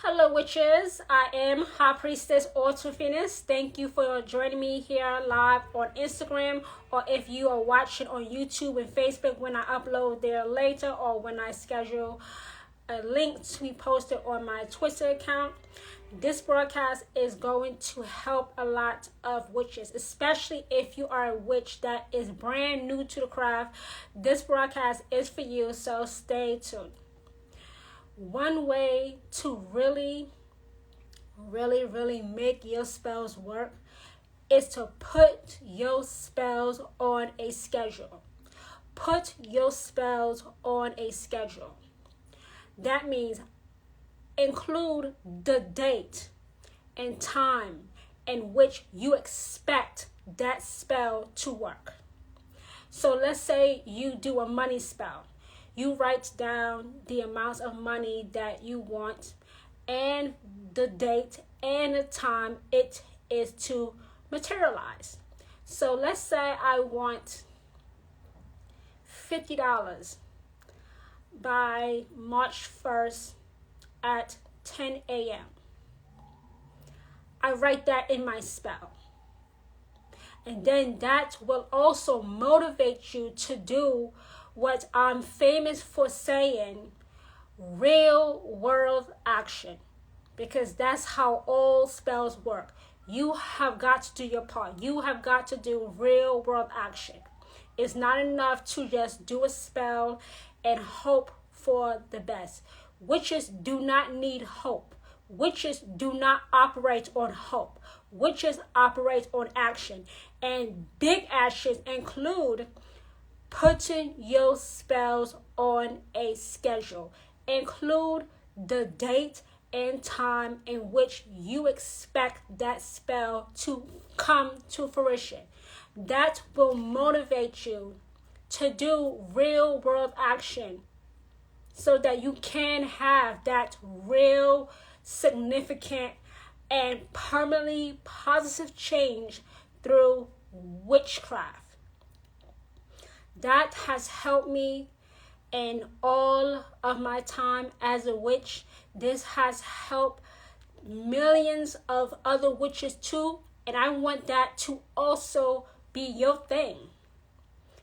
Hello, witches. I am High Priestess Orthofinus. Thank you for joining me here live on Instagram, or if you are watching on YouTube and Facebook when I upload there later, or when I schedule a link to be posted on my Twitter account. This broadcast is going to help a lot of witches, especially if you are a witch that is brand new to the craft. This broadcast is for you, so stay tuned. One way to really make your spells work is to put your spells on a schedule. Put your spells on a schedule. That means include the date and time in which you expect that spell to work. So let's say you do a money spell. You write down the amount of money that you want and the date and the time it is to materialize. So let's say I want $50 by March 1st at 10 a.m. I write that in my spell. And then that will also motivate you to do what I'm famous for saying, real world action. Because that's how all spells work. You have got to do your part. You have got to do real world action. It's not enough to just do a spell and hope for the best. Witches do not need hope. Witches do not operate on hope. Witches operate on action. And big actions include putting your spells on a schedule. Include the date and time in which you expect that spell to come to fruition. That will motivate you to do real world action so that you can have that real, significant, and permanently positive change through witchcraft. That has helped me in all of my time as a witch. This has helped millions of other witches too. And I want that to also be your thing.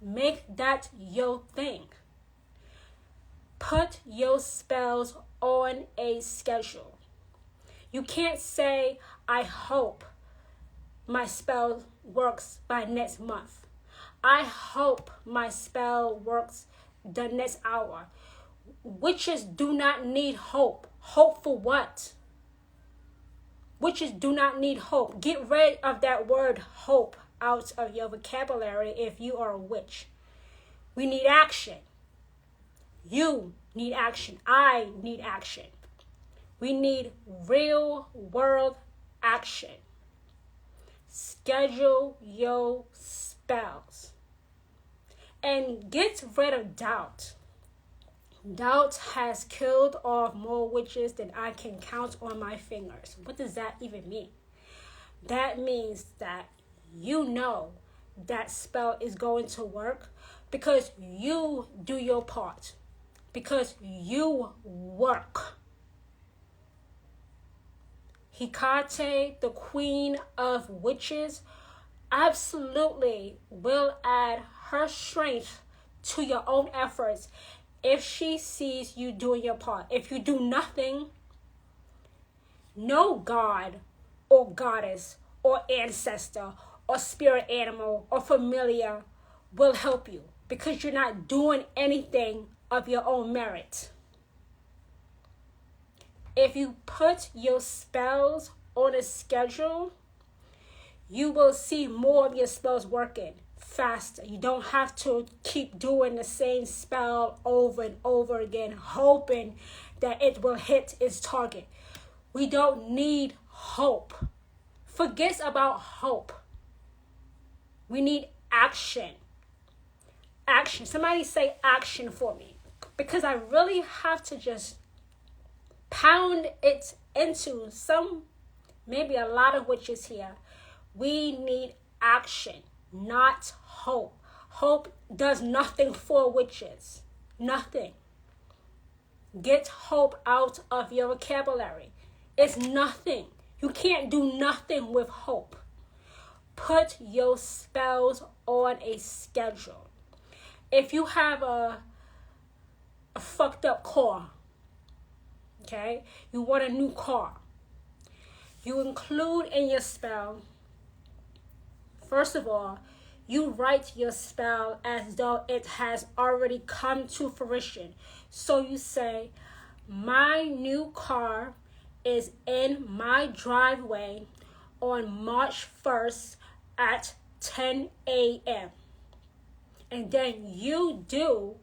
Make that your thing. Put your spells on a schedule. You can't say, I hope my spell works by next month. I hope my spell works the next hour. Witches do not need hope. Hope for what? Witches do not need hope. Get rid of that word hope out of your vocabulary if you are a witch. We need action. You need action. I need action. We need real world action. Schedule your spells. And get rid of doubt. Doubt has killed off more witches than I can count on my fingers. What does that even mean? That means that you know that spell is going to work because you do your part. Because you work. Hecate, the queen of witches, absolutely will add her strength to your own efforts if she sees you doing your part. If you do nothing, no god or goddess or ancestor or spirit animal or familiar will help you because you're not doing anything of your own merit. If you put your spells on a schedule, you will see more of your spells working faster. You don't have to keep doing the same spell over and over again, hoping that it will hit its target. We don't need hope. Forget about hope. We need action. Action. Somebody say action for me. Because I really have to just pound it into maybe a lot of witches here. We need action, not hope. Hope does nothing for witches. Nothing. Get hope out of your vocabulary. It's nothing. You can't do nothing with hope. Put your spells on a schedule. If you have a fucked up car, okay, you want a new car, you include in your spell, first of all, you write your spell as though it has already come to fruition. So you say, my new car is in my driveway on March 1st at 10 a.m. And then you do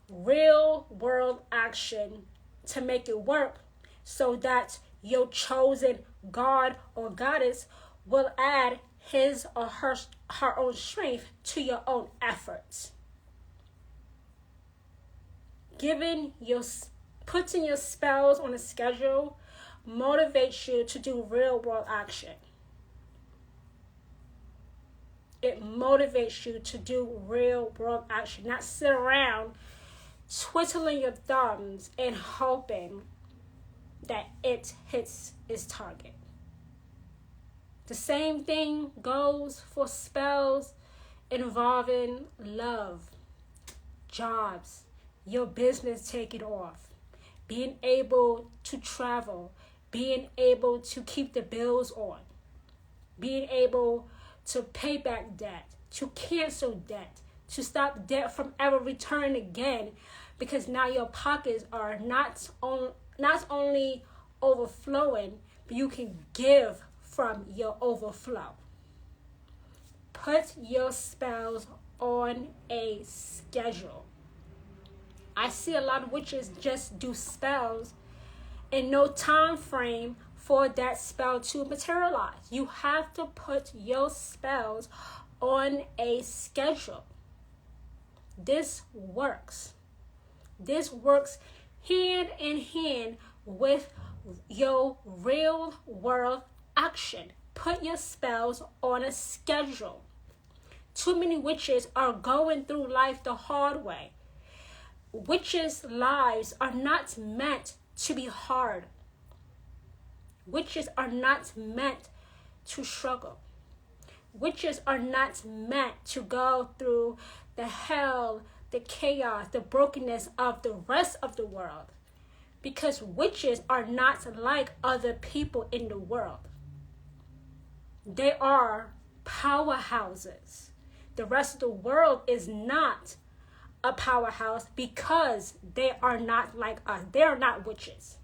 real world action to make it work so that your chosen God or goddess will add his or her own strength to your own efforts. Putting your spells on a schedule motivates you to do real world action. It motivates you to do real world action, not sit around twiddling your thumbs and hoping that it hits its target. The same thing goes for spells involving love, jobs, your business taking off, being able to travel, being able to keep the bills on, being able to pay back debt, to cancel debt, to stop debt from ever returning again, because now your pockets are not only overflowing, but you can give from your overflow. Put your spells on a schedule. I see a lot of witches just do spells and no time frame for that spell to materialize. You have to put your spells on a schedule. This works. This works hand in hand with your real world action. Put your spells on a schedule. Too many witches are going through life the hard way. Witches' lives are not meant to be hard. Witches are not meant to struggle. Witches are not meant to go through the hell, the chaos, the brokenness of the rest of the world. Because witches are not like other people in the world. They are powerhouses. The rest of the world is not a powerhouse because they are not like us. They are not witches.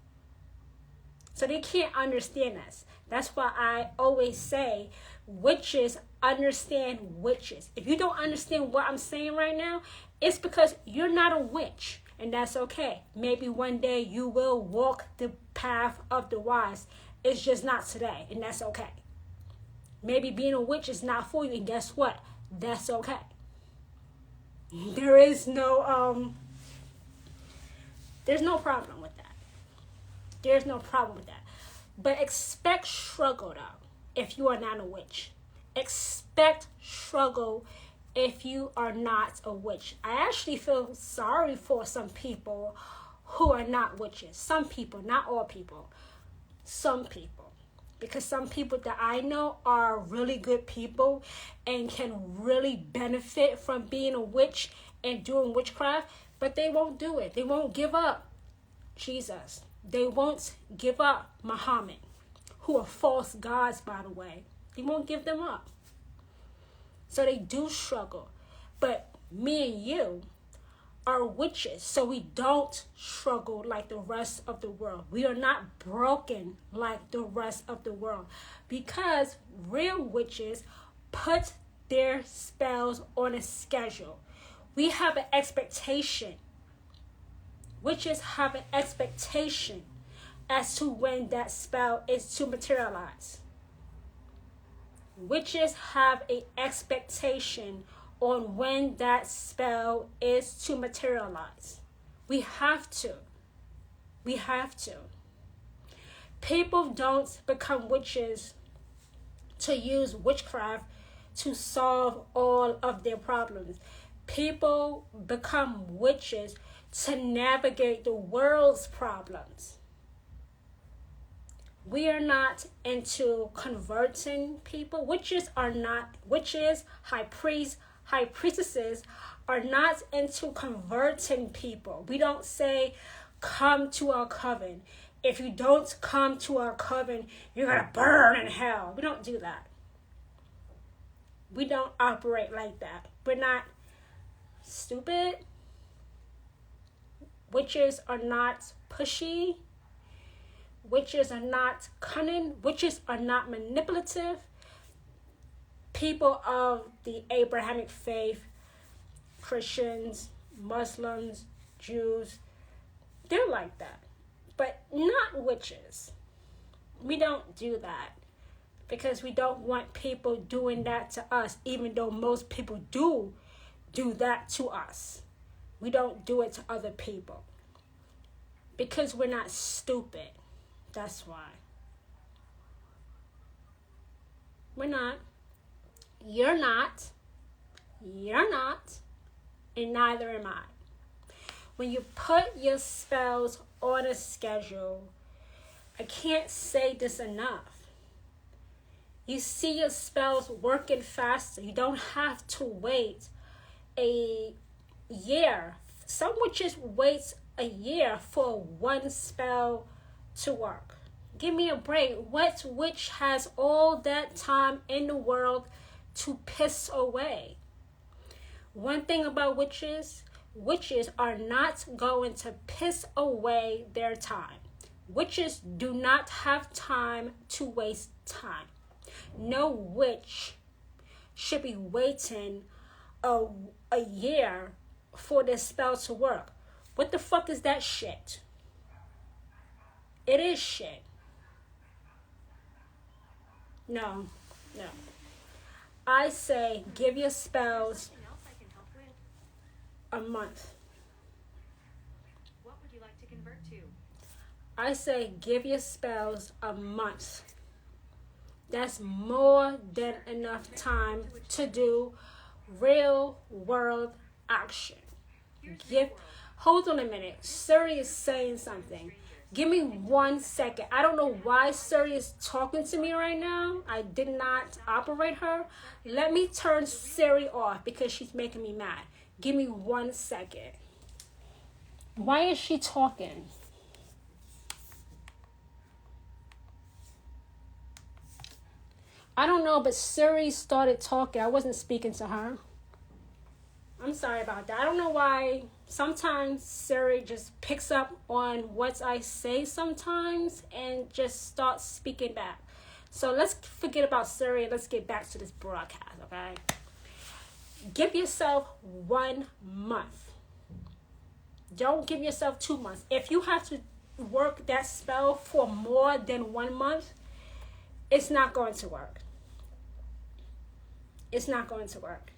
So they can't understand us. That's why I always say witches understand witches. If you don't understand what I'm saying right now, it's because you're not a witch. And that's okay. Maybe one day you will walk the path of the wise. It's just not today. And that's okay. Maybe being a witch is not for you. And guess what? That's okay. There's no problem with that. There's no problem with that. But expect struggle though if you are not a witch. Expect struggle if you are not a witch. I actually feel sorry for some people who are not witches. Some people, not all people. Some people. Because some people that I know are really good people and can really benefit from being a witch and doing witchcraft, but they won't do it. They won't give up Jesus. They won't give up Muhammad, who are false gods, by the way. They won't give them up. So they do struggle. But me and you are witches, so we don't struggle like the rest of the world. We are not broken like the rest of the world, because real witches put their spells on a schedule. We have an expectation. Witches have an expectation as to when that spell is to materialize. Witches have an expectation on when that spell is to materialize. We have to. We have to. People don't become witches to use witchcraft to solve all of their problems. People become witches to navigate the world's problems. We are not into converting people. Witches, high priests, high priestesses are not into converting people. We don't say, come to our coven. If you don't come to our coven, you're going to burn in hell. We don't do that. We don't operate like that. We're not stupid. Witches are not pushy. Witches are not cunning. Witches are not manipulative. People of the Abrahamic faith, Christians, Muslims, Jews, they're like that. But not witches. We don't do that because we don't want people doing that to us, even though most people do that to us. We don't do it to other people because we're not stupid. That's why. We're not. You're not. You're not. And neither am I. When you put your spells on a schedule, I can't say this enough. You see your spells working faster. You don't have to wait a year. Some witches wait a year for one spell to work. Give me a break. What witch has all that time in the world to piss away? One thing about witches are not going to piss away their time. Witches do not have time to waste time. No witch should be waiting a year for their spell to work. What the fuck is that shit? It is shit. No. I say give your spells a month. What would you like to convert to? I say give your spells a month. That's more than enough time to do real world action. Hold on a minute. Siri is saying something. Give me 1 second. I don't know why Siri is talking to me right now. I did not operate her. Let me turn Siri off because she's making me mad. Give me 1 second. Why is she talking? I don't know, but Siri started talking. I wasn't speaking to her. I'm sorry about that. I don't know why. Sometimes Siri just picks up on what I say sometimes and just starts speaking back. So let's forget about Siri and let's get back to this broadcast, okay? Give yourself 1 month. Don't give yourself 2 months. If you have to work that spell for more than 1 month, it's not going to work. It's not going to work.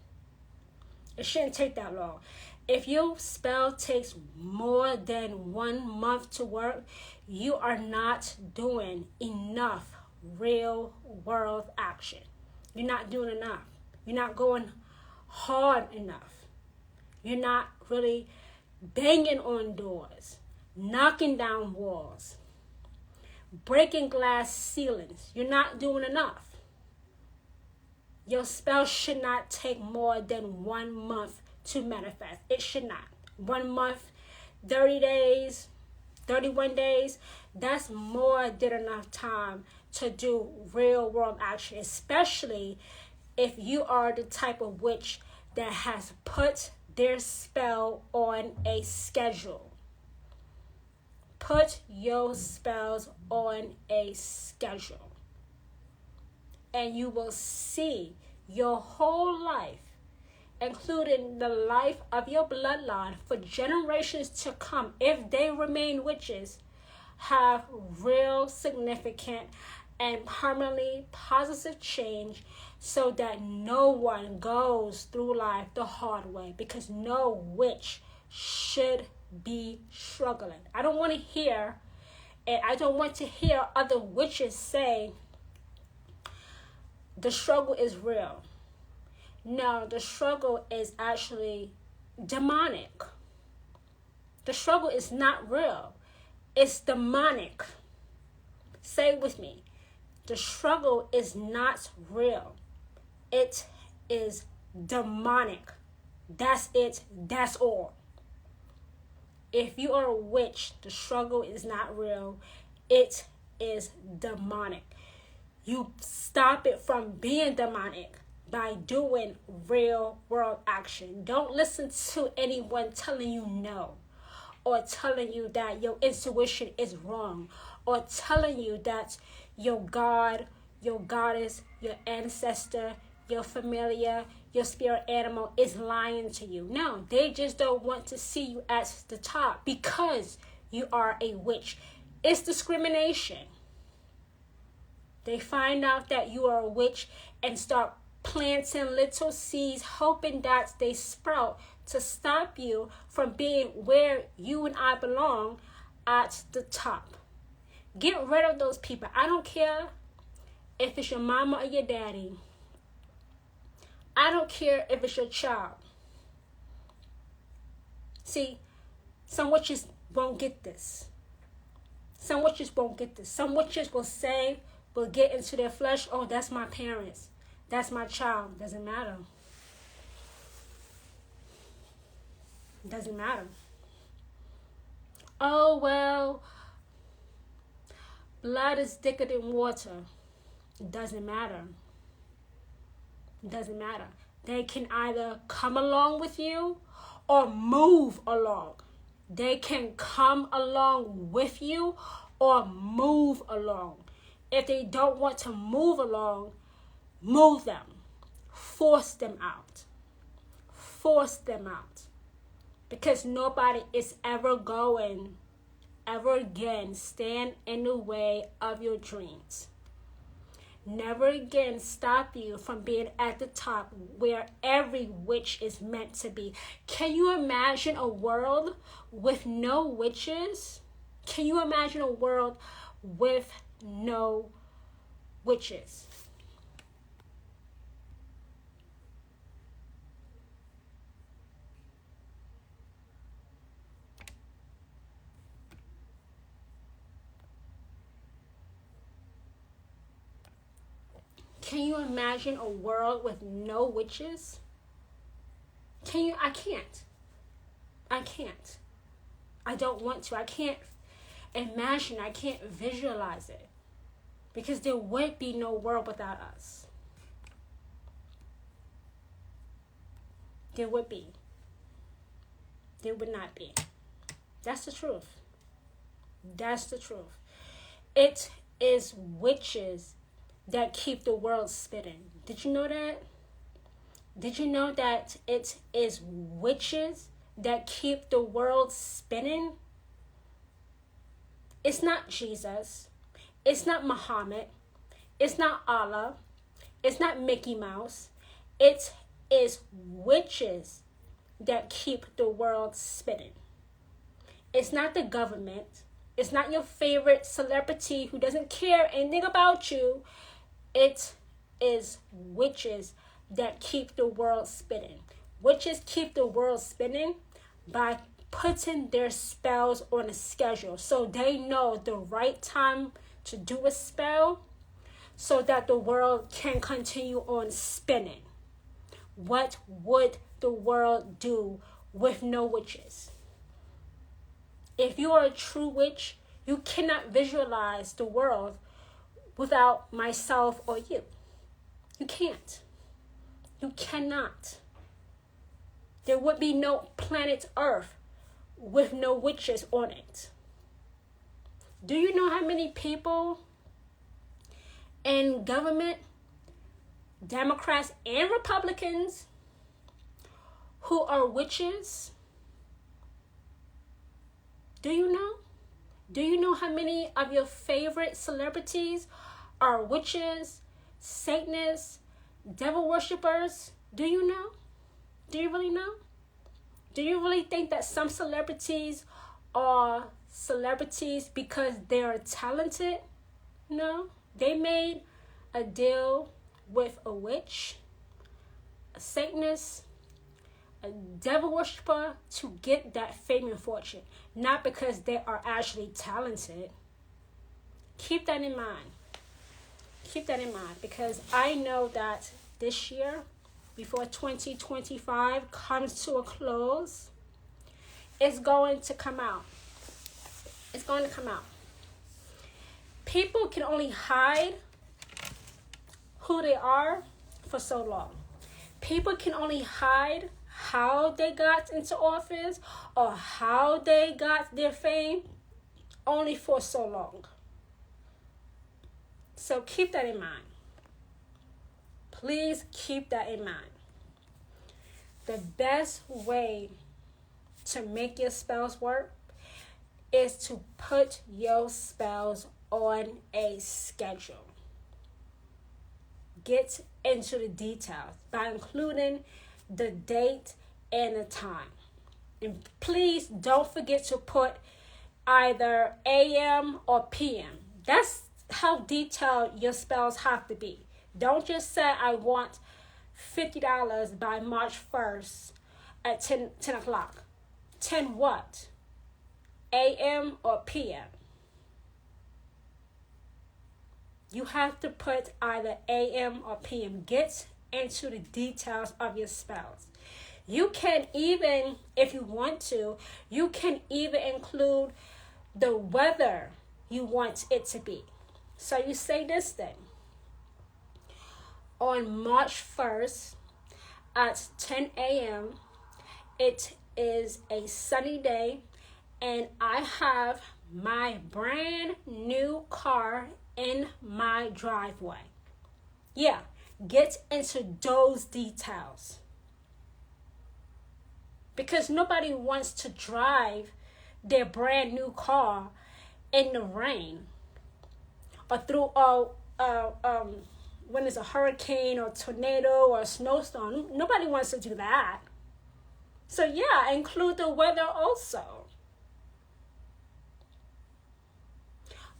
It shouldn't take that long. If your spell takes more than 1 month to work, you are not doing enough real world action. You're not doing enough. You're not going hard enough. You're not really banging on doors, knocking down walls, breaking glass ceilings. You're not doing enough. Your spell should not take more than 1 month to manifest. It should not. 1 month, 30 days, 31 days, that's more than enough time to do real world action, especially if you are the type of witch that has put their spell on a schedule. Put your spells on a schedule. And you will see your whole life, including the life of your bloodline for generations to come, if they remain witches, have real significant and permanently positive change so that no one goes through life the hard way, because no witch should be struggling. I don't want to hear, and I don't want to hear other witches say the struggle is real. No, the struggle is actually demonic. The struggle is not real. It's demonic. Say it with me. The struggle is not real. It is demonic. That's it. That's all. If you are a witch, the struggle is not real. It is demonic. You stop it from being demonic by doing real world action. Don't listen to anyone telling you no, or telling you that your intuition is wrong, or telling you that your God, your goddess, your ancestor, your familiar, your spirit animal is lying to you. No, they just don't want to see you at the top because you are a witch. It's discrimination. They find out that you are a witch and start planting little seeds, hoping that they sprout to stop you from being where you and I belong, at the top. Get rid of those people. I don't care if it's your mama or your daddy. I don't care if it's your child. See, some witches won't get this. Some witches won't get this. Some witches will get into their flesh. Oh, that's my parents. That's my child. Doesn't matter. Doesn't matter. Oh, well, blood is thicker than water. Doesn't matter. Doesn't matter. They can either come along with you or move along. They can come along with you or move along. If they don't want to move along, move them. Force them out. Force them out. Because nobody is ever again stand in the way of your dreams. Never again stop you from being at the top where every witch is meant to be. Can you imagine a world with no witches? Can you imagine a world with no witches? Can you imagine a world with no witches? Can you? I can't. I can't. I don't want to. I can't imagine. I can't visualize it. Because there would be no world without us. There would be. There would not be. That's the truth. That's the truth. It is witches that keep the world spinning. Did you know that? Did you know that it is witches that keep the world spinning? It's not Jesus. It's not Muhammad. It's not Allah. It's not Mickey Mouse. It is witches that keep the world spinning. It's not the government. It's not your favorite celebrity who doesn't care anything about you. It is witches that keep the world spinning. Witches keep the world spinning by putting their spells on a schedule. So they know the right time to do a spell so that the world can continue on spinning. What would the world do with no witches? If you are a true witch, you cannot visualize the world without myself or you. You can't. You cannot. There would be no planet Earth with no witches on it. Do you know how many people in government, Democrats and Republicans, who are witches? Do you know? Do you know how many of your favorite celebrities are witches, Satanists, devil worshippers? Do you know? Do you really know? Do you really think that some celebrities are celebrities because they're talented? No. They made a deal with a witch, a Satanist, a devil worshiper to get that fame and fortune. Not because they are actually talented. keep that in mind. Keep that in mind, because I know that this year, before 2025 comes to a close, it's going to come out. It's going to come out. People can only hide who they are for so long. People can only hide how they got into office or how they got their fame only for so long. So keep that in mind. Please keep that in mind. The best way to make your spells work is to put your spells on a schedule. Get into the details by including the date and the time. And please don't forget to put either AM or PM. That's how detailed your spells have to be. Don't just say, I want $50 by March 1st at 10 o'clock. 10 what? AM or PM? You have to put either AM or PM. Get into the details of your spells. You can even, if you want to, you can even include the weather you want it to be. So you say this thing. On March 1st at 10 a.m., it is a sunny day, and I have my brand new car in my driveway. Yeah, get into those details. Because nobody wants to drive their brand new car in the rain or through when there's a hurricane or tornado or a snowstorm. Nobody wants to do that. So yeah, include the weather also.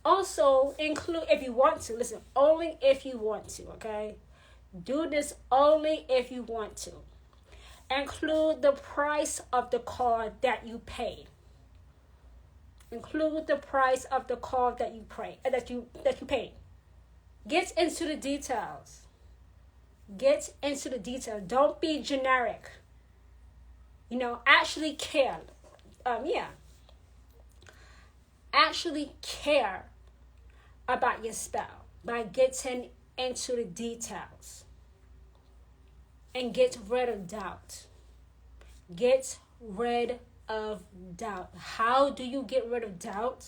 Also include, if you want to, listen, only if you want to, okay? Do this only if you want to. Include the price of the car that you paid. Include the price of the car that you paid. Get into the details. Get into the details. Don't be generic. Actually care. Actually care about your spell by getting into the details. And get rid of doubt. Get rid of doubt. How do you get rid of doubt?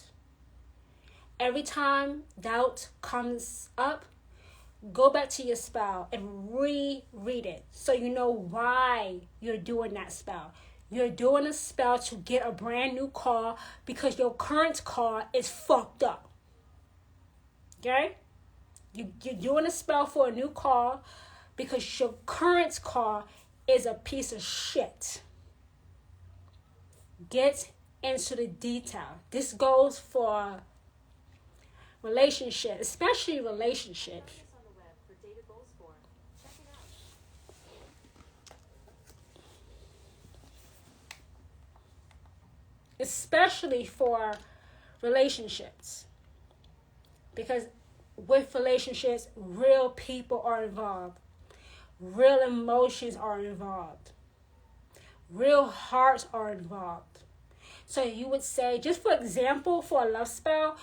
Every time doubt comes up, go back to your spell and reread it so you know why you're doing that spell. You're doing a spell to get a brand new car because your current car is fucked up. Okay? You're doing a spell for a new car because your current car is a piece of shit. Get into the detail. This goes for relationships, especially relationships. Especially for relationships. Because with relationships, real people are involved. Real emotions are involved. Real hearts are involved. So you would say, just for example, for a love spell,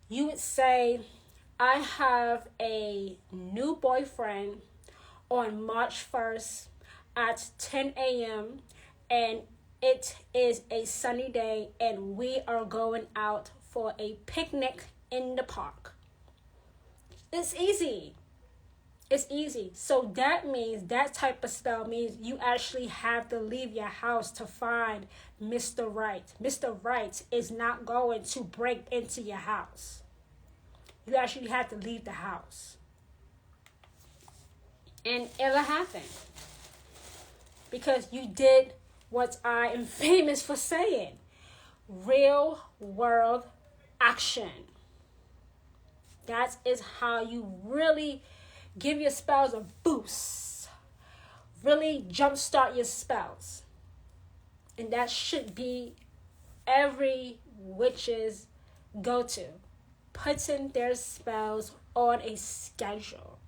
you would say, I have a new boyfriend on March 1st at 10 a.m. and it is a sunny day and we are going out for a picnic in the park. It's easy. It's easy. So that means, that type of spell means you actually have to leave your house to find Mr. Right. Mr. Right is not going to break into your house. You actually have to leave the house. And it'll happen. Because you did what I am famous for saying. Real world action. That is how you really give your spells a boost. Really jumpstart your spells. And that should be every witch's go-to. putting their spells on a schedule.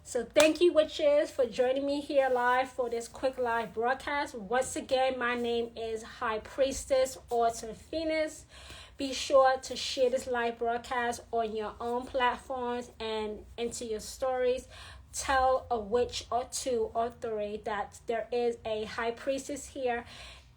So thank you, witches, for joining me here live for this quick live broadcast. Once again, my name is High Priestess Autumn Phoenix. Be sure to share this live broadcast on your own platforms and into your stories. Tell a witch or two or three that there is a high priestess here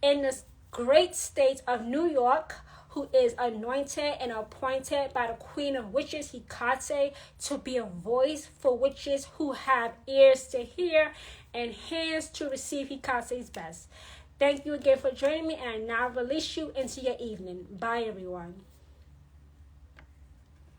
in this great state of New York who is anointed and appointed by the Queen of Witches, Hecate, to be a voice for witches who have ears to hear and hands to receive Hecate's best. Thank you again for joining me, and I now release you into your evening. Bye, everyone.